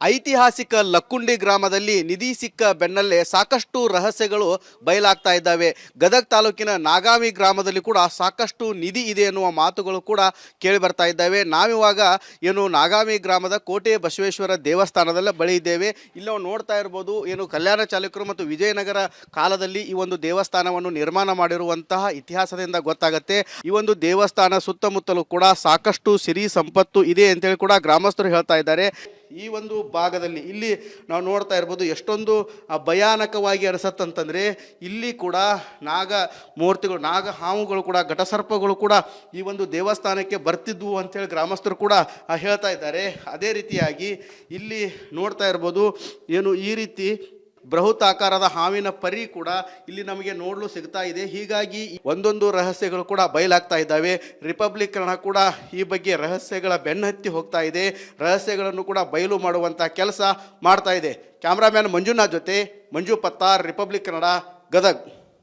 ಐತಿಹಾಸಿಕ ಲಕ್ಕುಂಡಿ ಗ್ರಾಮದಲ್ಲಿ ನಿಧಿ ಸಿಕ್ಕ ಬೆನ್ನಲ್ಲೇ ಸಾಕಷ್ಟು ರಹಸ್ಯಗಳು ಬಯಲಾಗ್ತಾ ಇದ್ದಾವೆ. ಗದಗ ತಾಲೂಕಿನ ನಾಗಾವಿ ಗ್ರಾಮದಲ್ಲಿ ಕೂಡ ಸಾಕಷ್ಟು ನಿಧಿ ಇದೆ ಎನ್ನುವ ಮಾತುಗಳು ಕೂಡ ಕೇಳಿ ಬರ್ತಾ ಇದ್ದಾವೆ. ನಾವಿವಾಗ ಏನು ನಾಗಾವಿ ಗ್ರಾಮದ ಕೋಟೆ ಬಸವೇಶ್ವರ ದೇವಸ್ಥಾನದಲ್ಲ ಬಳಿ ಇದ್ದೇವೆ. ಇಲ್ಲಿ ನಾವು ನೋಡ್ತಾ ಇರ್ಬೋದು, ಏನು ಕಲ್ಯಾಣ ಚಾಲುಕ್ಯರು ಮತ್ತು ವಿಜಯನಗರ ಕಾಲದಲ್ಲಿ ಈ ಒಂದು ದೇವಸ್ಥಾನವನ್ನು ನಿರ್ಮಾಣ ಮಾಡಿರುವಂತಹ ಇತಿಹಾಸದಿಂದ ಗೊತ್ತಾಗುತ್ತೆ. ಈ ಒಂದು ದೇವಸ್ಥಾನ ಸುತ್ತಮುತ್ತಲೂ ಕೂಡ ಸಾಕಷ್ಟು ಸಿರಿ ಸಂಪತ್ತು ಇದೆ ಅಂತೇಳಿ ಕೂಡ ಗ್ರಾಮಸ್ಥರು ಹೇಳ್ತಾ ಇದ್ದಾರೆ. ಈ ಒಂದು ಭಾಗದಲ್ಲಿ ಇಲ್ಲಿ ನಾವು ನೋಡ್ತಾ ಇರ್ಬೋದು, ಎಷ್ಟೊಂದು ಭಯಾನಕವಾಗಿ ಅನಿಸತ್ತಂತಂದರೆ ಇಲ್ಲಿ ಕೂಡ ನಾಗ ಮೂರ್ತಿಗಳು, ನಾಗ ಹಾವುಗಳು ಕೂಡ, ಘಟಸರ್ಪಗಳು ಕೂಡ ಈ ಒಂದು ದೇವಸ್ಥಾನಕ್ಕೆ ಬರ್ತಿದ್ವು ಅಂತೇಳಿ ಗ್ರಾಮಸ್ಥರು ಕೂಡ ಹೇಳ್ತಾ ಇದ್ದಾರೆ. ಅದೇ ರೀತಿಯಾಗಿ ಇಲ್ಲಿ ನೋಡ್ತಾ ಇರ್ಬೋದು, ಏನು ಈ ರೀತಿ ಬೃಹತಾಕಾರದ ಹಾವಿನ ಪರಿ ಕೂಡ ಇಲ್ಲಿ ನಮಗೆ ನೋಡಲು ಸಿಗ್ತಾ ಇದೆ. ಹೀಗಾಗಿ ಒಂದೊಂದು ರಹಸ್ಯಗಳು ಕೂಡ ಬಯಲಾಗ್ತಾ ಇದ್ದಾವೆ. ರಿಪಬ್ಲಿಕ್ ಕನ್ನಡ ಕೂಡ ಈ ಬಗ್ಗೆ ರಹಸ್ಯಗಳ ಬೆನ್ನತ್ತಿ ಹೋಗ್ತಾ ಇದೆ. ರಹಸ್ಯಗಳನ್ನು ಕೂಡ ಬಯಲು ಮಾಡುವಂಥ ಕೆಲಸ ಮಾಡ್ತಾ ಇದೆ. ಕ್ಯಾಮ್ರಾಮ್ಯಾನ್ ಮಂಜುನಾಥ್ ಜೊತೆ ಮಂಜು ಪತ್ತಾರ್, ರಿಪಬ್ಲಿಕ್ ಕನ್ನಡ, ಗದಗ್.